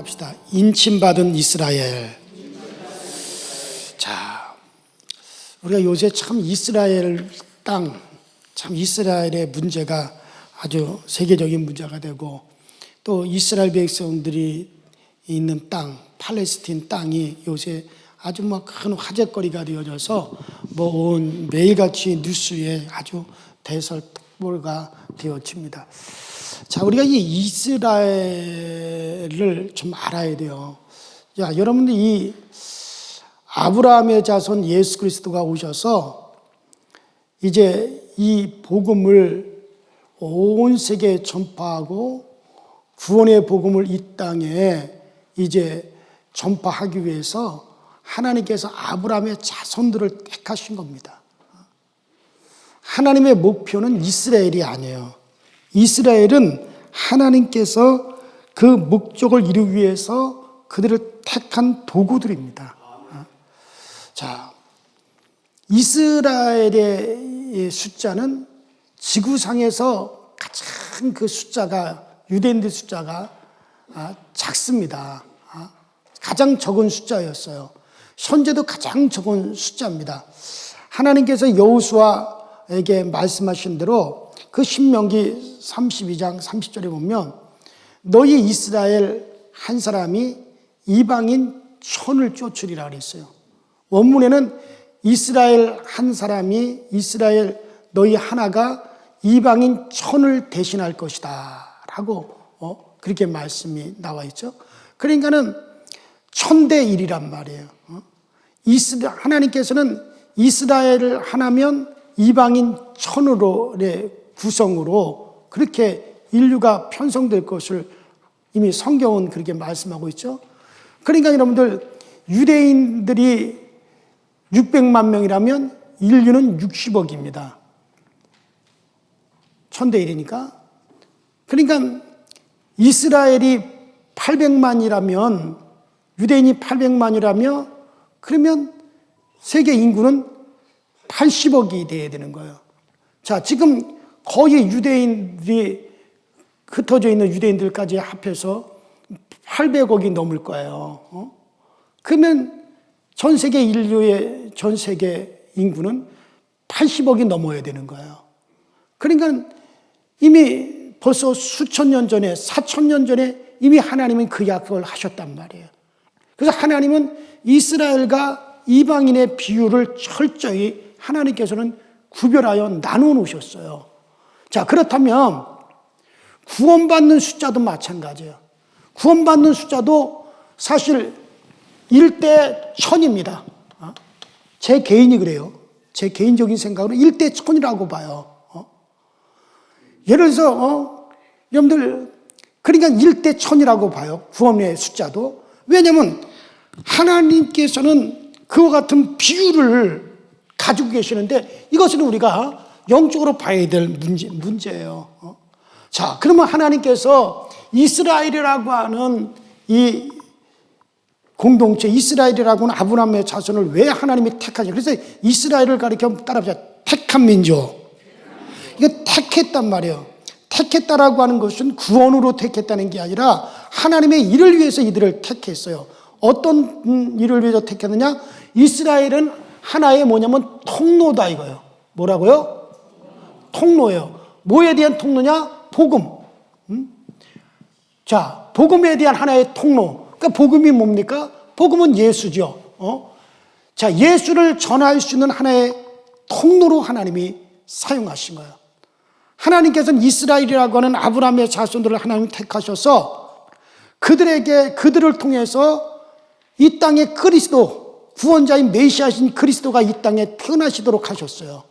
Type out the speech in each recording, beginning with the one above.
합시다. 인침받은 이스라엘. 자, 우리가 요새 참 이스라엘 땅, 참 이스라엘의 문제가 아주 세계적인 문제가 되고, 또 이스라엘 백성들이 있는 땅, 팔레스틴 땅이 요새 아주 큰 화제거리가 되어져서 온 매일같이 뉴스에 아주 대설특보가 되어집니다. 자, 우리가 이 이스라엘을 좀 알아야 돼요. 자, 여러분들 이 아브라함의 자손 예수 그리스도가 오셔서 이제 이 복음을 온 세계에 전파하고 구원의 복음을 이 땅에 이제 전파하기 위해서 하나님께서 아브라함의 자손들을 택하신 겁니다. 하나님의 목표는 이스라엘이 아니에요. 이스라엘은 하나님께서 그 목적을 이루기 위해서 그들을 택한 도구들입니다. 자, 이스라엘의 숫자는 지구상에서 가장 그 숫자가, 유대인들 숫자가 작습니다. 가장 적은 숫자였어요. 현재도 가장 적은 숫자입니다. 하나님께서 여호수아에게 말씀하신 대로 그 신명기 32장 30절에 보면 너희 이스라엘 한 사람이 이방인 1000을 쫓으리라 그랬어요. 원문에는 이스라엘 한 사람이, 이스라엘 너희 하나가 이방인 1000을 대신할 것이다 라고 그렇게 말씀이 나와 있죠. 그러니까는 1000대 1이란 말이에요. 하나님께서는 이스라엘을 하나면 이방인 1000으로의 구성으로 그렇게 인류가 편성될 것을 이미 성경은 그렇게 말씀하고 있죠. 그러니까 여러분들, 유대인들이 600만 명이라면 인류는 60억입니다. 1000대 1이니까. 그러니까 이스라엘이 800만이라면, 유대인이 800만이라면, 그러면 세계 인구는 80억이 돼야 되는 거예요. 자, 지금 거의 유대인들이 흩어져 있는 유대인들까지 합해서 800억이 넘을 거예요. 그러면 전 세계 인류의 전 세계 인구는 80억이 넘어야 되는 거예요. 그러니까 이미 벌써 수천 년 전에, 4000년 전에 이미 하나님은 그 약속을 하셨단 말이에요. 그래서 하나님은 이스라엘과 이방인의 비율을 철저히 하나님께서는 구별하여 나누어 놓으셨어요. 자, 그렇다면 구원받는 숫자도 마찬가지예요. 구원받는 숫자도 사실 1대 1000입니다. 제 개인이 그래요. 제 개인적인 생각으로 1대 1000이라고 봐요. 예를 들어서 여러분들, 그러니까 1대 1000이라고 봐요. 구원의 숫자도. 왜냐하면 하나님께서는 그와 같은 비율을 가지고 계시는데 이것은 우리가 영적으로 봐야 될 문제예요. 자, 그러면 하나님께서 이스라엘이라고 하는 이 공동체, 이스라엘이라고 하는 아브라함의 자손을 왜 하나님이 택하죠? 그래서 이스라엘을 가리켜 따라합시다. 택한 민족. 이거 택했단 말이에요. 택했다라고 하는 것은 구원으로 택했다는 게 아니라 하나님의 일을 위해서 이들을 택했어요. 어떤 일을 위해서 택했느냐? 이스라엘은 하나의 뭐냐면 통로다 이거예요. 뭐라고요? 통로예요. 뭐에 대한 통로냐? 복음. 자, 복음에 대한 하나의 통로. 그러니까 복음이 뭡니까? 복음은 예수죠. 자, 예수를 전할 수 있는 하나의 통로로 하나님이 사용하신 거예요. 하나님께서는 이스라엘이라고 하는 아브라함의 자손들을 하나님 택하셔서 그들을 통해서 이 땅에 그리스도, 구원자인 메시아신 그리스도가 이 땅에 태어나시도록 하셨어요.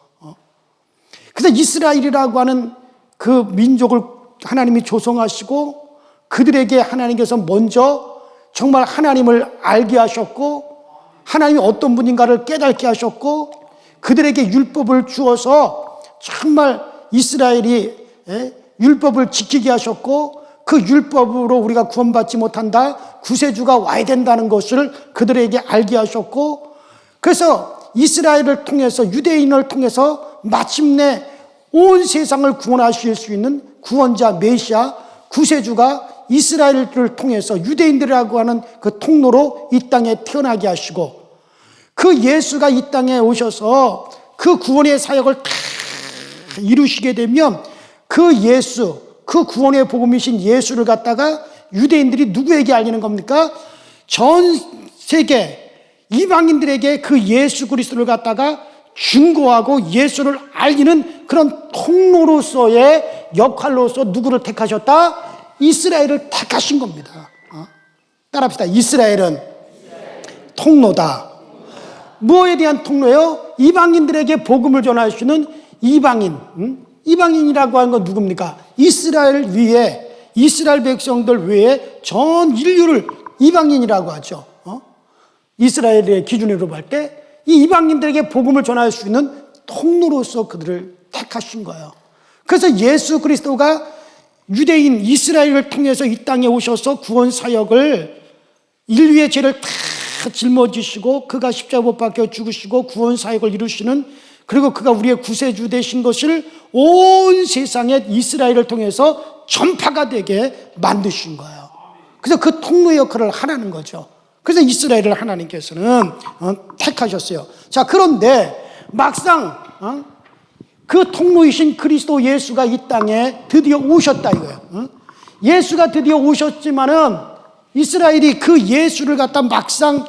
그래서 이스라엘이라고 하는 그 민족을 하나님이 조성하시고 그들에게 하나님께서 먼저 정말 하나님을 알게 하셨고 하나님이 어떤 분인가를 깨닫게 하셨고 그들에게 율법을 주어서 정말 이스라엘이 율법을 지키게 하셨고 그 율법으로 우리가 구원받지 못한다, 구세주가 와야 된다는 것을 그들에게 알게 하셨고 그래서 이스라엘을 통해서, 유대인을 통해서 마침내 온 세상을 구원하실 수 있는 구원자 메시아 구세주가 이스라엘을 통해서 유대인들이라고 하는 그 통로로 이 땅에 태어나게 하시고 그 예수가 이 땅에 오셔서 그 구원의 사역을 다 이루시게 되면 그 예수, 그 구원의 복음이신 예수를 갖다가 유대인들이 누구에게 알리는 겁니까? 전 세계 이방인들에게 그 예수 그리스도를 갖다가 증거하고 예수를 알리는 그런 통로로서의 역할로서 누구를 택하셨다? 이스라엘을 택하신 겁니다. 따라합시다. 이스라엘은 통로다. 무엇에 대한 통로예요? 이방인들에게 복음을 전할 수 있는 이방인. 이방인이라고 하는 건 누굽니까? 이스라엘 위에, 이스라엘 백성들 외에 전 인류를 이방인이라고 하죠. 이스라엘의 기준으로 볼 때 이 이방인들에게 복음을 전할 수 있는 통로로서 그들을 택하신 거예요. 그래서 예수 그리스도가 유대인 이스라엘을 통해서 이 땅에 오셔서 구원 사역을 인류의 죄를 다 짊어지시고 그가 십자가 못 박혀 죽으시고 구원 사역을 이루시는, 그리고 그가 우리의 구세주 되신 것을 온 세상에 이스라엘을 통해서 전파가 되게 만드신 거예요. 그래서 그 통로 역할을 하라는 거죠. 그래서 이스라엘을 하나님께서는 택하셨어요. 자, 그런데 막상 그 통로이신 그리스도 예수가 이 땅에 드디어 오셨다 이거예요. 예수가 드디어 오셨지만은 이스라엘이 그 예수를 갖다 막상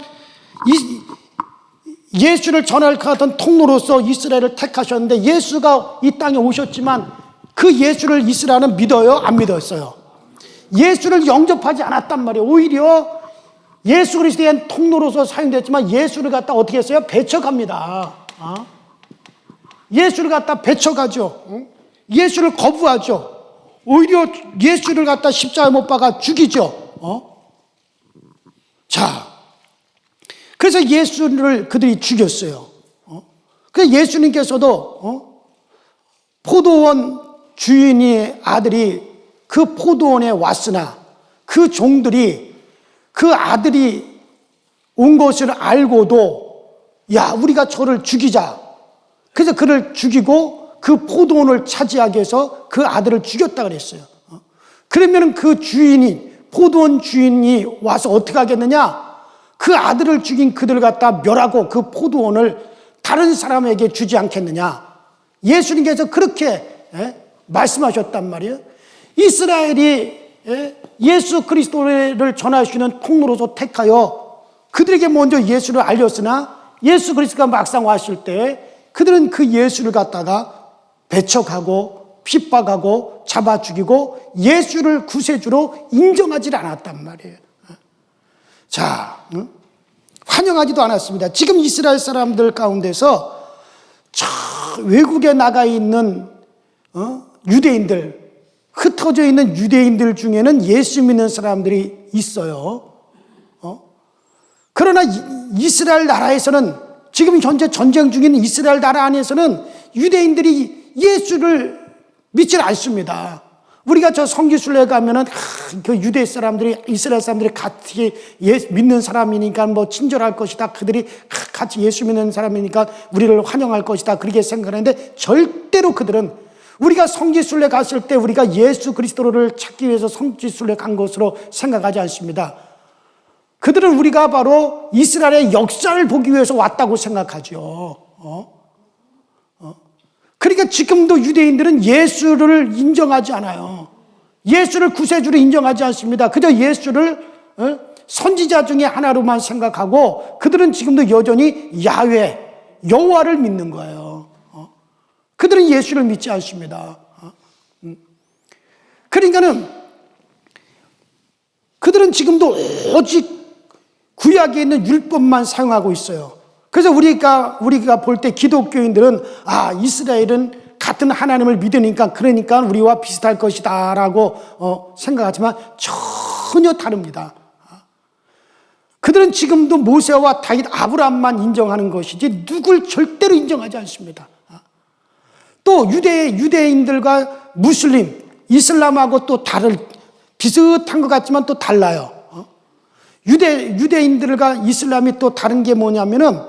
예수를 전할 것 같은 통로로서 이스라엘을 택하셨는데, 예수가 이 땅에 오셨지만 그 예수를 이스라엘은 믿어요? 안 믿었어요? 예수를 영접하지 않았단 말이에요. 오히려 예수 그리스도에 대한 통로로서 사용됐지만 예수를 갖다 어떻게 했어요? 배척합니다. 예수를 갖다 배척하죠. 예수를 거부하죠. 오히려 예수를 갖다 십자가에 못 박아 죽이죠. 자, 그래서 예수를 그들이 죽였어요. 그래서 예수님께서도 포도원 주인의 아들이 그 포도원에 왔으나 그 종들이 그 아들이 온 것을 알고도 야, 우리가 저를 죽이자. 그래서 그를 죽이고 그 포도원을 차지하기 위해서 그 아들을 죽였다 그랬어요. 그러면 그 주인이, 포도원 주인이 와서 어떻게 하겠느냐? 그 아들을 죽인 그들을 갖다 멸하고 그 포도원을 다른 사람에게 주지 않겠느냐? 예수님께서 그렇게 말씀하셨단 말이에요. 이스라엘이 예수 그리스도를 전할 수 있는 통로로서 택하여 그들에게 먼저 예수를 알렸으나 예수 그리스도가 막상 왔을 때 그들은 그 예수를 갖다가 배척하고 핍박하고 잡아 죽이고 예수를 구세주로 인정하지 않았단 말이에요. 자, 환영하지도 않았습니다. 지금 이스라엘 사람들 가운데서 저 외국에 나가 있는 유대인들, 흩어져 있는 유대인들 중에는 예수 믿는 사람들이 있어요. 그러나 이스라엘 나라에서는, 지금 현재 전쟁 중인 이스라엘 나라 안에서는 유대인들이 예수를 믿지 않습니다. 우리가 저 성지순례 가면은 그 유대 사람들이, 이스라엘 사람들이 같이 믿는 사람이니까 뭐 친절할 것이다. 그들이 같이 예수 믿는 사람이니까 우리를 환영할 것이다. 그렇게 생각하는데 절대로 그들은, 우리가 성지순례 갔을 때 우리가 예수 그리스도를 찾기 위해서 성지순례 간 것으로 생각하지 않습니다. 그들은 우리가 바로 이스라엘의 역사를 보기 위해서 왔다고 생각하죠. 그러니까 지금도 유대인들은 예수를 인정하지 않아요. 예수를 구세주로 인정하지 않습니다. 그저 예수를 선지자 중에 하나로만 생각하고 그들은 지금도 여전히 야훼, 여호와를 믿는 거예요. 그들은 예수를 믿지 않습니다. 그러니까는 그들은 지금도 오직 구약에 있는 율법만 사용하고 있어요. 그래서 우리가 볼 때 기독교인들은 이스라엘은 같은 하나님을 믿으니까 그러니까 우리와 비슷할 것이다 라고 생각하지만 전혀 다릅니다. 그들은 지금도 모세와 다윗, 아브라함만 인정하는 것이지 누굴 절대로 인정하지 않습니다. 또 유대인들과 무슬림, 이슬람하고 또 비슷한 것 같지만 또 달라요. 유대인들과 이슬람이 또 다른 게 뭐냐면은,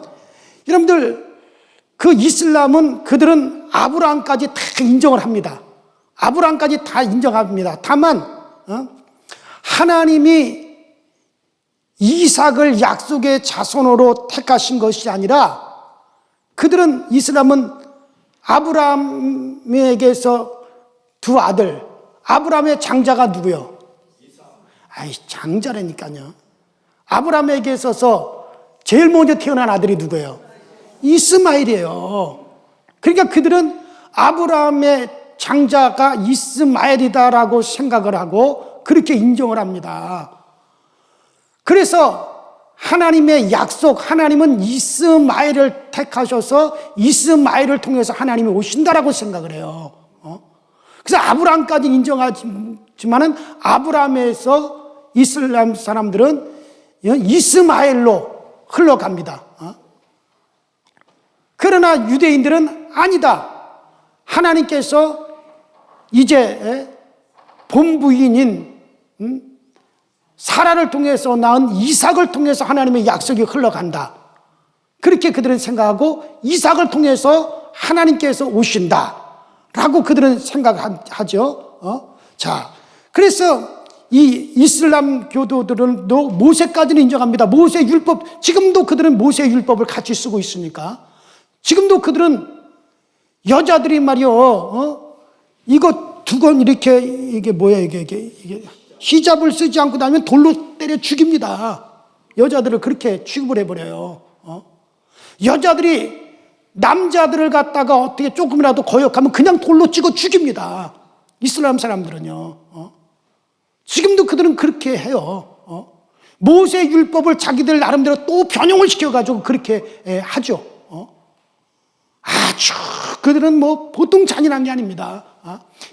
여러분들 그 이슬람은 그들은 아브라함까지 다 인정을 합니다. 아브라함까지 다 인정합니다. 다만 하나님이 이삭을 약속의 자손으로 택하신 것이 아니라 그들은 이슬람은 아브라함에게서 두 아들, 아브라함의 장자가 누구요? 아이, 장자라니까요. 아브라함에게 있어서 제일 먼저 태어난 아들이 누구예요? 이스마엘이에요. 그러니까 그들은 아브라함의 장자가 이스마엘이다라고 생각을 하고 그렇게 인정을 합니다. 그래서 하나님의 약속, 하나님은 이스마엘을 택하셔서 이스마엘을 통해서 하나님이 오신다라고 생각을 해요. 그래서 아브라함까지 인정하지만은 아브라함에서 이슬람 사람들은 이스마엘로 흘러갑니다. 그러나 유대인들은 아니다. 하나님께서 이제 본부인인 사라를 통해서 낳은 이삭을 통해서 하나님의 약속이 흘러간다. 그렇게 그들은 생각하고 이삭을 통해서 하나님께서 오신다라고 그들은 생각하죠. 자, 그래서 이 이슬람 교도들은 모세까지는 인정합니다. 모세 율법, 지금도 그들은 모세 율법을 같이 쓰고 있으니까. 지금도 그들은 여자들이 말이요, 이거 두 건 이렇게, 이게 뭐야, 이게 히잡을 쓰지 않고 나면 돌로 때려 죽입니다. 여자들을 그렇게 취급을 해버려요. 여자들이 남자들을 갖다가 어떻게 조금이라도 거역하면 그냥 돌로 찍어 죽입니다. 이슬람 사람들은요. 지금도 그들은 그렇게 해요. 모세 율법을 자기들 나름대로 또 변형을 시켜가지고 그렇게 하죠. 아주 그들은 뭐 보통 잔인한 게 아닙니다.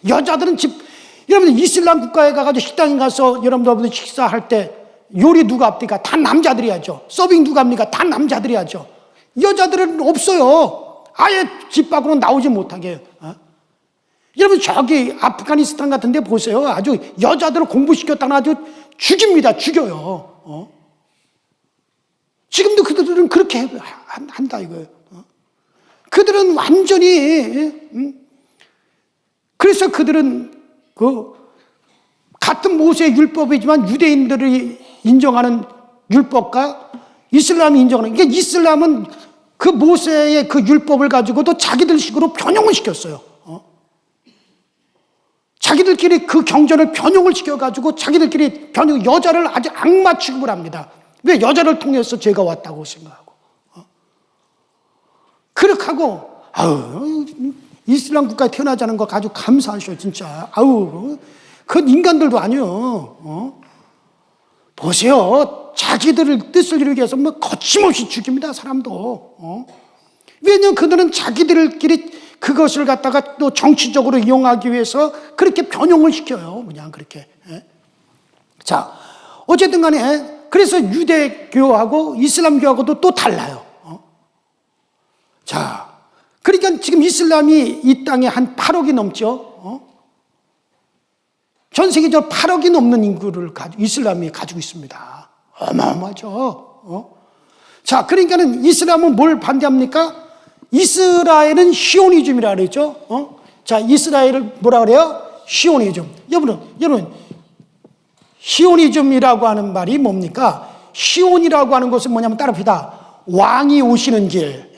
여자들은 여러분들 이슬람 국가에 가가지고 식당에 가서 여러분들 식사할 때 요리 누가 합니까? 다 남자들이 하죠. 서빙 누가 합니까? 다 남자들이 하죠. 여자들은 없어요. 아예 집 밖으로 나오지 못하게. 여러분 저기 아프가니스탄 같은 데 보세요. 아주 여자들을 공부시켰다가 아주 죽입니다. 죽여요. 지금도 그들은 그렇게 한다 이거예요. 그들은 완전히 그래서 그들은 같은 모세의 율법이지만 유대인들이 인정하는 율법과 이슬람이 인정하는, 그러니까 이슬람은 그 모세의 그 율법을 가지고도 자기들 식으로 변형을 시켰어요. 자기들끼리 그 경전을 변형을 시켜가지고 자기들끼리 여자를 아주 악마 취급을 합니다. 왜? 여자를 통해서 죄가 왔다고 생각하고. 그렇게 하고, 이슬람 국가에 태어나자는 거 아주 감사하셔, 진짜. 그 인간들도 아니요. 보세요. 자기들의 뜻을 이루기 위해서 뭐 거침없이 죽입니다, 사람도. 왜냐하면 그들은 자기들끼리 그것을 갖다가 또 정치적으로 이용하기 위해서 그렇게 변형을 시켜요. 그냥 그렇게. 자, 어쨌든 간에, 그래서 유대교하고 이슬람교하고도 또 달라요. 자, 그러니까 지금 이슬람이 이 땅에 한 8억이 넘죠. 전 세계적으로 8억이 넘는 인구를 이슬람이 가지고 있습니다. 어마어마하죠. 자, 그러니까는 이슬람은 뭘 반대합니까? 이스라엘은 시오니즘이라 그랬죠. 자, 이스라엘을 뭐라 그래요? 시오니즘. 여러분, 시오니즘이라고 하는 말이 뭡니까? 시온이라고 하는 것은 뭐냐면 따라합니다. 왕이 오시는 길.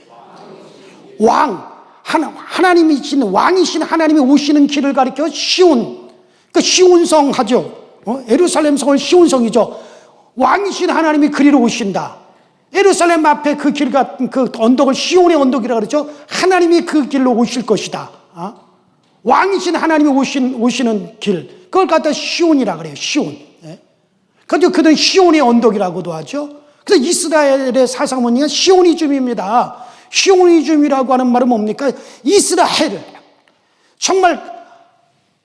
하나님이신 왕이신 하나님이 오시는 길을 가리켜 시온. 그 시온성 하죠. 예루살렘 성은 시온성이죠. 왕이신 하나님이 그리로 오신다. 예루살렘 앞에 그 길 같은 그 언덕을 시온의 언덕이라고 그러죠. 하나님이 그 길로 오실 것이다. 왕이신 하나님이 오시는 길. 그걸 갖다 시온이라고 그래요. 시온. 그래서 그들은 시온의 언덕이라고도 하죠. 그래서 이스라엘의 사상문이 시오니즘입니다. 시오니즘이라고 하는 말은 뭡니까? 이스라엘. 정말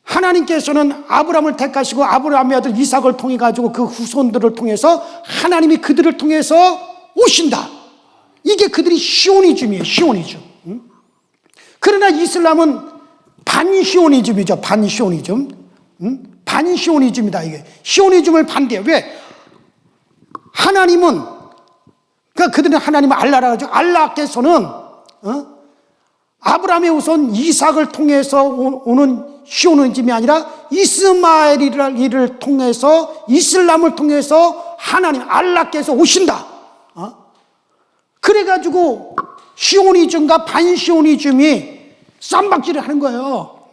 하나님께서는 아브라함을 택하시고 아브라함의 아들 이삭을 통해 가지고 그 후손들을 통해서 하나님이 그들을 통해서 오신다. 이게 그들이 시오니즘이에요. 시오니즘. 그러나 이슬람은 반시오니즘이죠. 반시오니즘. 반시오니즘이다 이게. 시오니즘을 반대해요. 왜? 하나님은, 그러니까 그들은 하나님을 알라라고 하죠. 알라께서는 아브라함의 후손 이삭을 통해서 오는 시오니즘이 아니라 이스마엘이를 통해서, 이슬람을 통해서 하나님 알라께서 오신다. 그래가지고 시오니즘과 반시오니즘이 쌈박질을 하는 거예요.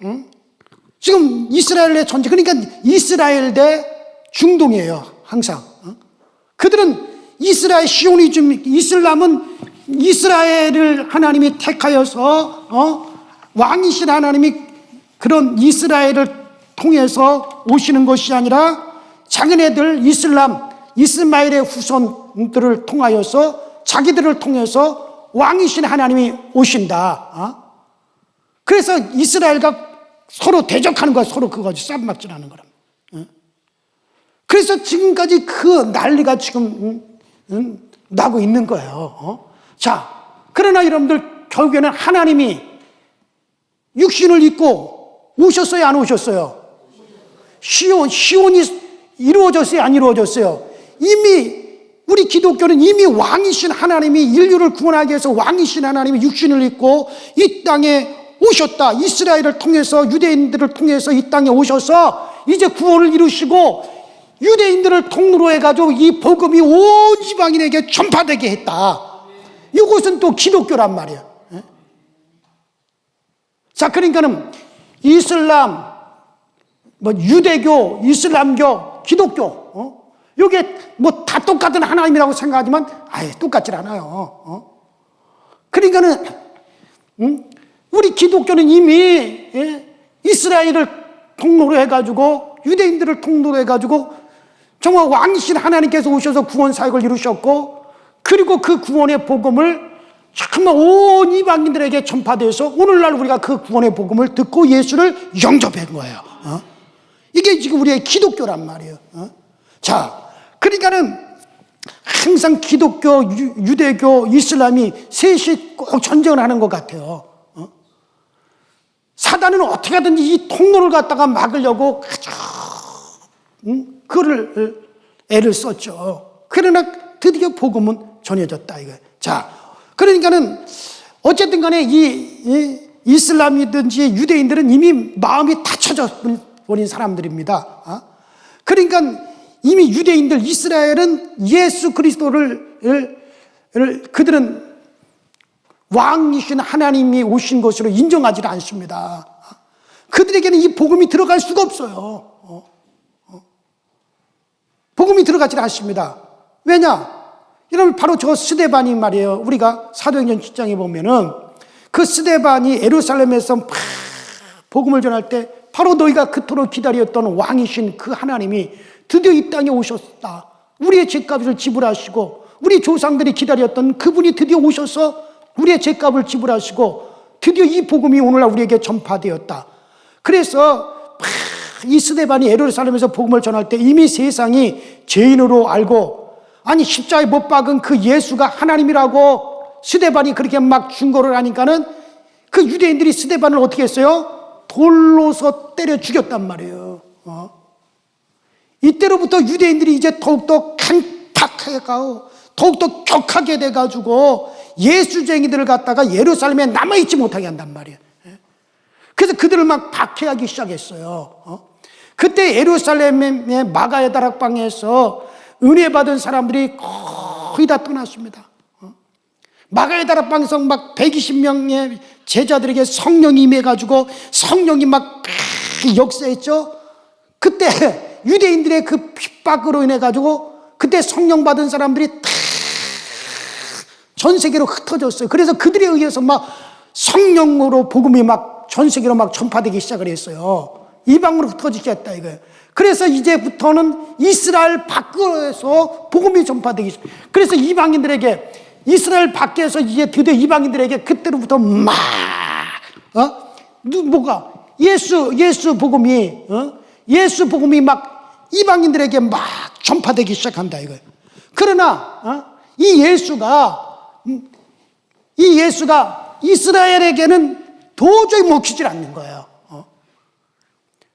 지금 이스라엘의 전쟁, 그러니까 이스라엘 대 중동이에요. 항상. 그들은 이스라엘 시오니즘, 이슬람은 이스라엘을 하나님이 택하여서 왕이신 하나님이 그런 이스라엘을 통해서 오시는 것이 아니라 자기네들 이스마엘의 후손들을 통하여서 자기들을 통해서 왕이신 하나님이 오신다. 그래서 이스라엘과 서로 대적하는 거야. 서로 그거 가지고 쌈박질하는 거라. 그래서 지금까지 그 난리가 지금 나고 있는 거예요. 자, 그러나 여러분들 결국에는 하나님이 육신을 입고 오셨어요, 안 오셨어요? 시온이 이루어졌어요, 안 이루어졌어요? 이미 우리 기독교는 이미 왕이신 하나님이 인류를 구원하기 위해서 왕이신 하나님이 육신을 입고 이 땅에 오셨다. 이스라엘을 통해서, 유대인들을 통해서 이 땅에 오셔서 이제 구원을 이루시고 유대인들을 통로로 해가지고 이 복음이 온 이방인에게 전파되게 했다. 이것은 또 기독교란 말이에요. 자, 그러니까는 이슬람, 유대교, 이슬람교, 기독교, 이게 다 똑같은 하나님이라고 생각하지만 아예 똑같질 않아요. 그러니까는 우리 기독교는 이미 이스라엘을 통로로 해가지고 유대인들을 통로로 해가지고 정말 왕이신 하나님께서 오셔서 구원 사역을 이루셨고, 그리고 그 구원의 복음을 정말 온 이방인들에게 전파돼서 오늘날 우리가 그 구원의 복음을 듣고 예수를 영접한 거예요. 이게 지금 우리의 기독교란 말이에요. 자, 그러니까는 항상 기독교, 유대교, 이슬람이 셋이 꼭 전쟁을 하는 것 같아요. 사단은 어떻게 하든지 이 통로를 갖다가 막으려고 아주 그를 애를 썼죠. 그러나 드디어 복음은 전해졌다 이거예요. 자, 그러니까는 어쨌든 간에 이 이슬람이든지 유대인들은 이미 마음이 닫혀져 버린 사람들입니다. 그러니까 이미 유대인들, 이스라엘은 예수 그리스도를 그들은 왕이신 하나님이 오신 것으로 인정하지 않습니다. 그들에게는 이 복음이 들어갈 수가 없어요. 복음이 들어가지 않습니다. 왜냐? 여러분, 바로 저 스데반이 말이에요. 우리가 사도행전 7장에 보면은 그 스데반이 예루살렘에서 복음을 전할 때 바로 너희가 그토록 기다렸던 왕이신 그 하나님이 드디어 이 땅에 오셨다. 우리의 죄값을 지불하시고, 우리 조상들이 기다렸던 그분이 드디어 오셔서 우리의 죄값을 지불하시고 드디어 이 복음이 오늘날 우리에게 전파되었다. 그래서 이 스데반이 예루살렘에서 복음을 전할 때 이미 세상이 죄인으로 알고, 아니 십자가에 못 박은 그 예수가 하나님이라고 스데반이 그렇게 막 증거를 하니까는 그 유대인들이 스데반을 어떻게 했어요? 돌로서 때려 죽였단 말이에요. 이때로부터 유대인들이 이제 더욱더 강팍하게 가고 더욱더 격하게 돼가지고 예수쟁이들을 갖다가 예루살렘에 남아있지 못하게 한단 말이에요. 그래서 그들을 막 박해하기 시작했어요. 그때 예루살렘의 마가의 다락방에서 은혜 받은 사람들이 거의 다 떠났습니다. 마가의 다락방에서 막 120명의 제자들에게 성령이 임해가지고 성령이 막 역사했죠. 그때 유대인들의 그 핍박으로 인해가지고 그때 성령 받은 사람들이 다 전 세계로 흩어졌어요. 그래서 그들에 의해서 막 성령으로 복음이 막 전 세계로 막 전파되기 시작을 했어요. 이방으로 흩어지게 했다 이거예요. 그래서 이제부터는 이스라엘 밖에서 복음이 전파되기 시작. 그래서 이방인들에게, 이스라엘 밖에서 이제 드디어 이방인들에게 그때로부터 막 뭐가 예수 복음이 예수 복음이 막 이방인들에게 막 전파되기 시작한다 이거예요. 그러나 이 예수가 이스라엘에게는 도저히 먹히질 않는 거예요.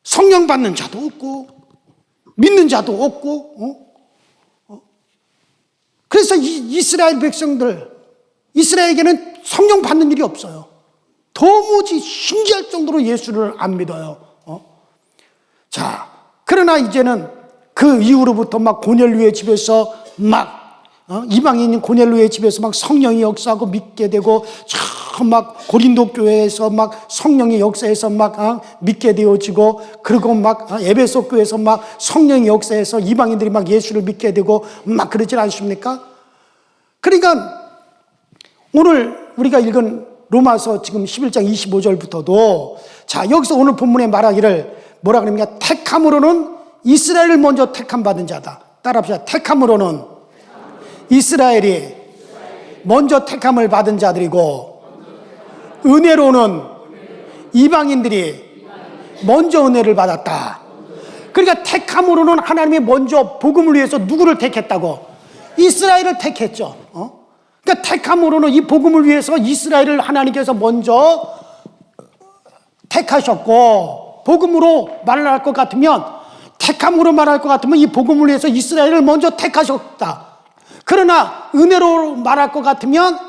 성령 받는 자도 없고 믿는 자도 없고 그래서 이스라엘 백성들, 이스라엘에게는 성령 받는 일이 없어요. 도무지 신기할 정도로 예수를 안 믿어요. 자, 그러나 이제는 그 이후로부터 막 고넬료의 집에서 막 이방인인 고넬료의 집에서 막 성령이 역사하고 믿게 되고, 막 고린도 교회에서 막 성령의 역사에서 막 믿게 되어지고, 그리고 막 에베소 교회에서 막 성령의 역사에서 이방인들이 막 예수를 믿게 되고 막 그러지 않습니까? 그러니까 오늘 우리가 읽은 로마서 지금 11장 25절부터도, 자, 여기서 오늘 본문에 말하기를 뭐라 그럽니까? 택함으로는 이스라엘을 먼저 택함 받은 자다. 따라합시다. 택함으로는 이스라엘이 먼저 택함을 받은 자들이고, 은혜로는 이방인들이 먼저 은혜를 받았다. 그러니까 택함으로는 하나님이 먼저 복음을 위해서 누구를 택했다고? 이스라엘을 택했죠. 그러니까 택함으로는 이 복음을 위해서 이스라엘을 하나님께서 먼저 택하셨고, 복음으로 말할 것 같으면, 택함으로 말할 것 같으면 이 복음을 위해서 이스라엘을 먼저 택하셨다. 그러나 은혜로 말할 것 같으면,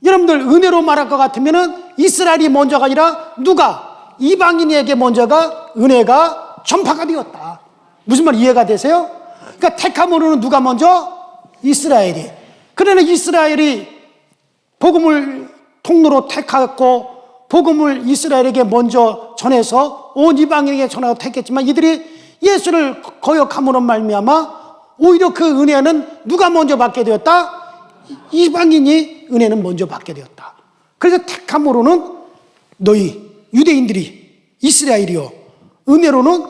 여러분들 은혜로 말할 것 같으면은 이스라엘이 먼저가 아니라 누가? 이방인에게 먼저가 은혜가 전파가 되었다. 무슨 말 이해가 되세요? 그러니까 택함으로는 누가 먼저? 이스라엘이. 그러나 이스라엘이 복음을 통로로 택하고 복음을 이스라엘에게 먼저 전해서 온 이방인에게 전하고 택했지만, 이들이 예수를 거역함으로 말미암아 오히려 그 은혜는 누가 먼저 받게 되었다? 이방인이 은혜는 먼저 받게 되었다. 그래서 택함으로는 너희 유대인들이 이스라엘이요, 은혜로는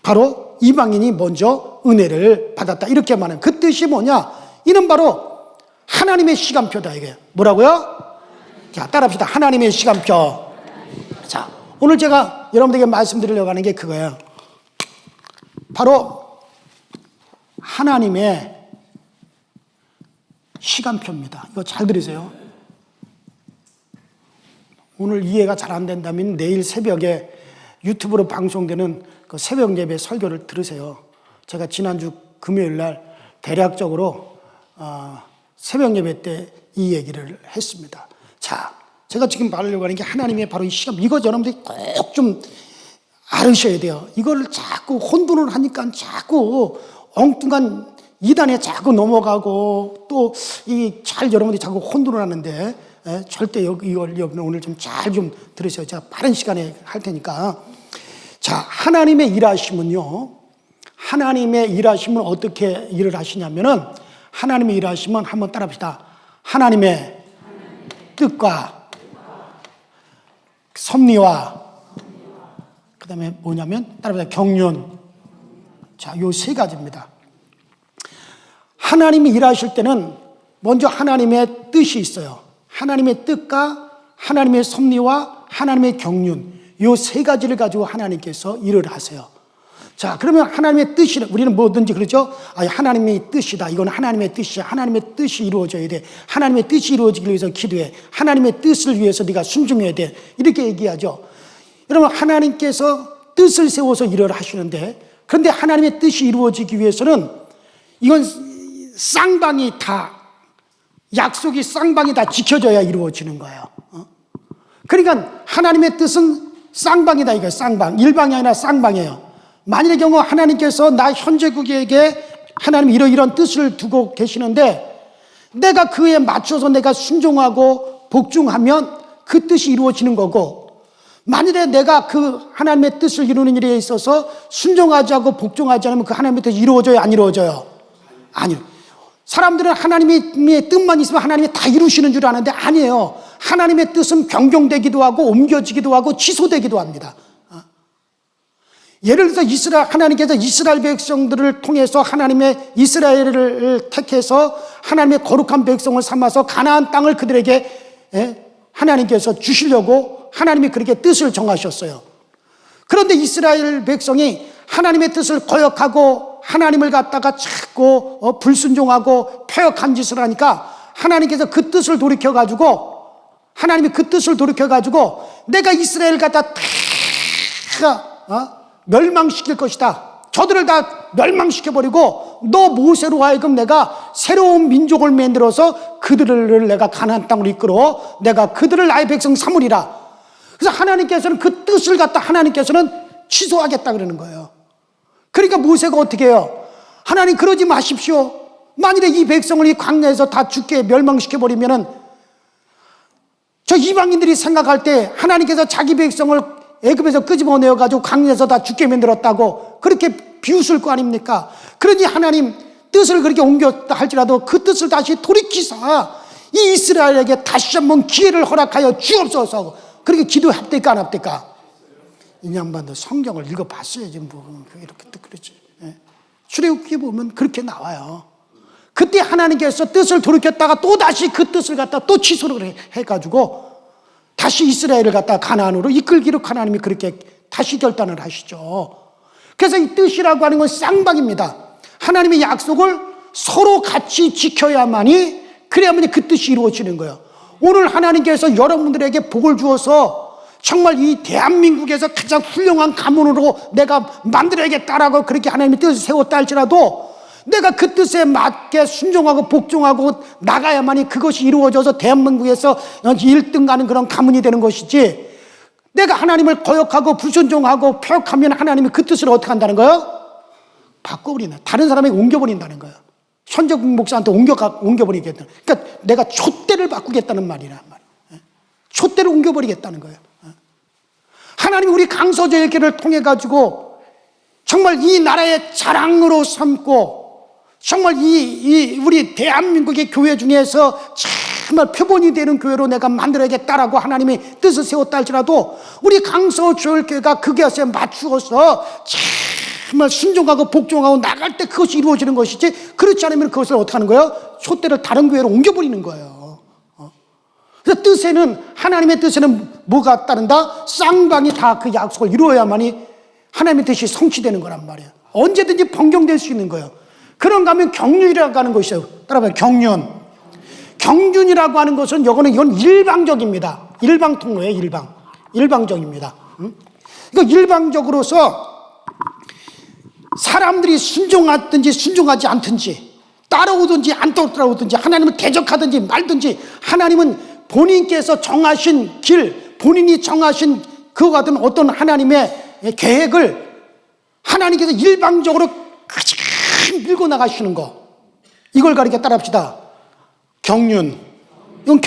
바로 이방인이 먼저 은혜를 받았다. 이렇게 말하는 그 뜻이 뭐냐? 이는 바로 하나님의 시간표다. 이게 뭐라고요? 자, 따라합시다. 하나님의 시간표. 자, 오늘 제가 여러분들에게 말씀드리려고 하는 게 그거예요. 바로 하나님의 시간표입니다. 이거 잘 들으세요. 오늘 이해가 잘 안 된다면 내일 새벽에 유튜브로 방송되는 그 새벽 예배 설교를 들으세요. 제가 지난주 금요일 날 대략적으로 새벽 예배 때 이 얘기를 했습니다. 자, 제가 지금 말하려고 하는 게 하나님의 바로 이 시간, 이거 여러분들이 꼭 좀 알으셔야 돼요. 이걸 자꾸 혼돈을 하니까 자꾸 엉뚱한 이단에 자꾸 넘어가고, 또 이 잘 여러분들이 자꾸 혼돈을 하는데, 절대 이걸 오늘 좀 잘 좀 들으세요. 제가 빠른 시간에 할 테니까. 자, 하나님의 일하심은요, 하나님의 일하심은 어떻게 일을 하시냐면은, 하나님의 일하심은 한번 따라합시다. 하나님의 뜻과 섭리와 그 다음에 뭐냐면 따라합시다. 경륜. 자, 요 세 가지입니다. 하나님이 일하실 때는 먼저 하나님의 뜻이 있어요. 하나님의 뜻과 하나님의 섭리와 하나님의 경륜, 요 세 가지를 가지고 하나님께서 일을 하세요. 자, 그러면 하나님의 뜻이, 우리는 뭐든지 그러죠? 하나님의 뜻이다. 이건 하나님의 뜻이야. 하나님의 뜻이 이루어져야 돼. 하나님의 뜻이 이루어지기 위해서 기도해. 하나님의 뜻을 위해서 네가 순종해야 돼. 이렇게 얘기하죠. 여러분, 하나님께서 뜻을 세워서 일을 하시는데, 그런데 하나님의 뜻이 이루어지기 위해서는 이건 쌍방이 다, 약속이 쌍방이 다 지켜져야 이루어지는 거예요. 그러니까 하나님의 뜻은 쌍방이다. 이거예요. 쌍방. 일방이 아니라 쌍방이에요. 만일의 경우 하나님께서 나 현재국에게 하나님 이런 뜻을 두고 계시는데, 내가 그에 맞춰서 내가 순종하고 복종하면 그 뜻이 이루어지는 거고, 만일에 내가 그 하나님의 뜻을 이루는 일에 있어서 순종하지 않고 복종하지 않으면 그 하나님의 뜻이 이루어져요? 안 이루어져요? 아니요. 사람들은 하나님의 뜻만 있으면 하나님이 다 이루시는 줄 아는데 아니에요. 하나님의 뜻은 변경되기도 하고 옮겨지기도 하고 취소되기도 합니다. 예를 들어서 하나님께서 이스라엘 백성들을 통해서 하나님의 이스라엘을 택해서 하나님의 거룩한 백성을 삼아서 가나안 땅을 그들에게 하나님께서 주시려고 하나님이 그렇게 뜻을 정하셨어요. 그런데 이스라엘 백성이 하나님의 뜻을 거역하고 하나님을 갖다가 자꾸 불순종하고 패역한 짓을 하니까 하나님께서 그 뜻을 돌이켜가지고, 하나님이 그 뜻을 돌이켜가지고 내가 이스라엘을 갖다 다 멸망시킬 것이다. 저들을 다 멸망시켜버리고 너 모세로 하여금 내가 새로운 민족을 만들어서 그들을 내가 가나안 땅으로 이끌어 내가 그들을 나의 백성 삼으리라. 그래서 하나님께서는 그 뜻을 갖다 하나님께서는 취소하겠다 그러는 거예요. 그러니까 모세가 어떻게 해요? 하나님 그러지 마십시오. 만일에 이 백성을 이 광야에서 다 죽게 멸망시켜버리면은 저 이방인들이 생각할 때 하나님께서 자기 백성을 애굽에서 끄집어내어가지고 광야에서 다 죽게 만들었다고 그렇게 비웃을 거 아닙니까? 그러니 하나님 뜻을 그렇게 옮겼다 할지라도 그 뜻을 다시 돌이키사 이 이스라엘에게 다시 한번 기회를 허락하여 주옵소서. 그렇게 기도합니까 안 합니까? 이 양반도 성경을 읽어봤어야지 뭐 이렇게 또 그러지. 출애굽기에 보면 그렇게 나와요. 그때 하나님께서 뜻을 돌이켰다가 또 다시 그 뜻을 갖다 또 취소를 해가지고 다시 이스라엘을 갖다 가나안으로 이끌기로 하나님이 그렇게 다시 결단을 하시죠. 그래서 이 뜻이라고 하는 건 쌍방입니다. 하나님의 약속을 서로 같이 지켜야만이 그래야만이 그 뜻이 이루어지는 거예요. 오늘 하나님께서 여러분들에게 복을 주어서 정말 이 대한민국에서 가장 훌륭한 가문으로 내가 만들어야겠다라고 그렇게 하나님의 뜻을 세웠다 할지라도 내가 그 뜻에 맞게 순종하고 복종하고 나가야만이 그것이 이루어져서 대한민국에서 1등 가는 그런 가문이 되는 것이지, 내가 하나님을 거역하고 불순종하고 폐역하면 하나님이 그 뜻을 어떻게 한다는 거예요? 바꿔버리는, 다른 사람에게 옮겨버린다는 거예요. 현직 목사한테 옮겨버리겠다는, 그러니까 내가 촛대를 바꾸겠다는 말이란 말이에요. 촛대를 옮겨버리겠다는 거예요. 하나님이 우리 강서저의 길을 통해 가지고 정말 이 나라의 자랑으로 삼고 정말 이 우리 대한민국의 교회 중에서 정말 표본이 되는 교회로 내가 만들어야겠다라고 하나님이 뜻을 세웠다 할지라도 우리 강서조일교회가 그 것에 맞추어서 정말 순종하고 복종하고 나갈 때 그것이 이루어지는 것이지, 그렇지 않으면 그것을 어떻게 하는 거예요? 촛대를 다른 교회로 옮겨버리는 거예요. 그래서 뜻에는, 하나님의 뜻에는 뭐가 따른다? 쌍방이 다 그 약속을 이루어야만이 하나님의 뜻이 성취되는 거란 말이에요. 언제든지 변경될 수 있는 거예요. 그런가 하면 경륜이라고 하는 것이 있어요. 따라봐요. 경륜. 경륜이라고 하는 것은 이건 일방적입니다. 일방 통로예요. 일방적입니다. 이거 일방적으로서 사람들이 순종하든지 순종하지 않든지, 따라오든지 안 따라오든지, 하나님을 대적하든지 말든지, 하나님은 본인께서 정하신 길, 본인이 정하신 그와 같은 어떤 하나님의 계획을 하나님께서 일방적으로 그냥 밀고 나가시는 거, 이걸 가리켜 따라합시다. 경륜. 이건